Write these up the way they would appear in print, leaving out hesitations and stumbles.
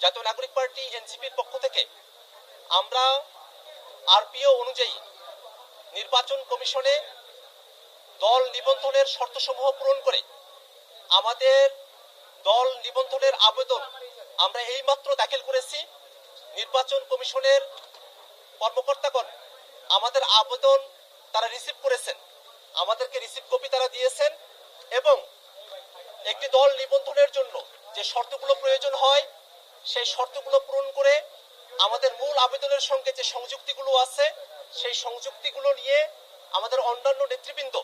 জাতীয় নাগরিক পার্টি এনসিপির পক্ষ থেকে আমরা আরপিও অনুযায়ী নির্বাচন কমিশনে দল নিবন্ধনের শর্তসমূহ পূরণ করে আমাদের দল নিবন্ধনের আবেদন আমরা এইমাত্র দাখিল করেছি। নির্বাচন কমিশনের কর্মকর্তাগণ আমাদের আবেদন তারা রিসিভ করেছেন, আমাদেরকে রিসিভ কপি তারা দিয়েছেন এবং একটি দল নিবন্ধনের জন্য যে শর্তগুলো প্রয়োজন হয় সেই শর্তগুলো পূরণ করে আমাদের মূল আবেদনের সঙ্গে যে সংযুক্তিগুলো আছে সেই সংযুক্তিগুলো নিয়ে আমাদের অন্যান্য নেতৃবৃন্দ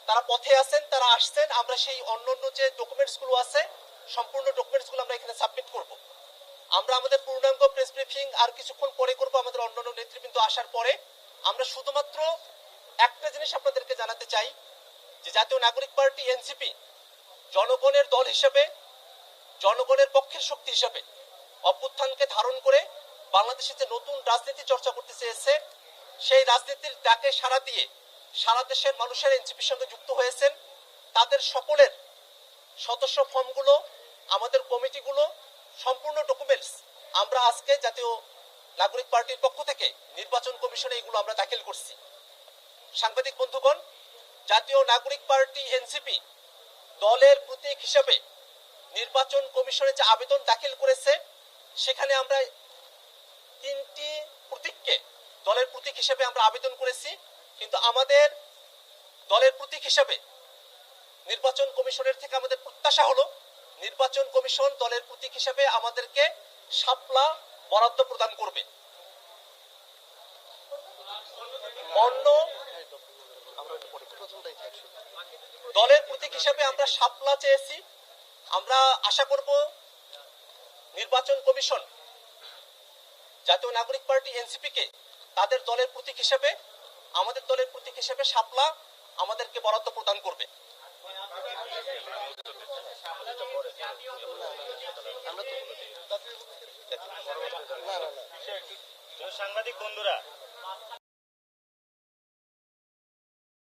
তারা পথে আছেন, তারা আসছেন। আমরা সেই অন্যান্য যে ডকুমেন্টসগুলো আছে সম্পূর্ণ ডকুমেন্টসগুলো আমরা এখানে সাবমিট করব। আমরা আমাদের পূর্ণাঙ্গ প্রেস ব্রিফিং আর কিছুক্ষণ পরে করব। আমাদের অন্যান্য নেতৃবৃন্দ আসার পরে আমরা শুধুমাত্র একটা জিনিস আপনাদেরকে জানাতে চাই যে জাতীয় নাগরিক পার্টি এনসিপি জনগণের দল হিসেবে, জনগণের পক্ষের শক্তি হিসেবে অভ্যুত্থানকে ধারণ করে বাংলাদেশে যে নতুন রাজনীতি চর্চা করতে চেয়েছে সেই রাজনীতির ডাকে সাড়া দিয়ে সারা দেশের মানুষের এনসিপির সঙ্গে যুক্ত হয়েছেন। তাদের সকলের সদস্য ফর্মগুলো, আমাদের কমিটিগুলো, সম্পূর্ণ ডকুমেন্টস আমরা আজকে জাতীয় নাগরিক পার্টির পক্ষ থেকে নির্বাচন কমিশনে এগুলো আমরা দাখিল করছি। সাংবাদিক বন্ধুগণ, জাতীয় নাগরিক পার্টি এনসিপি দলের প্রতীক হিসেবে নির্বাচন কমিশনে যে আবেদন দাখিল করেছে সেখানে আমরা 3টি প্রতীককে দলের প্রতীক হিসেবে আমরা আবেদন করেছি, কিন্তু আমাদের দলের প্রতীক হিসেবে নির্বাচন কমিশনের থেকে আমাদের প্রত্যাশা হলো নির্বাচন কমিশন দলের প্রতীক হিসেবে আমাদেরকে শাপলা বরাদ্দ প্রদান করবে। অন্য দলের প্রতীক হিসেবে আমরা শাপলা চেয়েছি। আমরা আশা করব নির্বাচন কমিশন জাতীয় নাগরিক পার্টি এনসিপি কে তাদের দলের প্রতীক হিসেবে, আমাদের দলের প্রতীক হিসেবে শাপলা আমাদেরকে বরাদ্দ প্রদান করবে। সাংবাদিক বন্ধুরা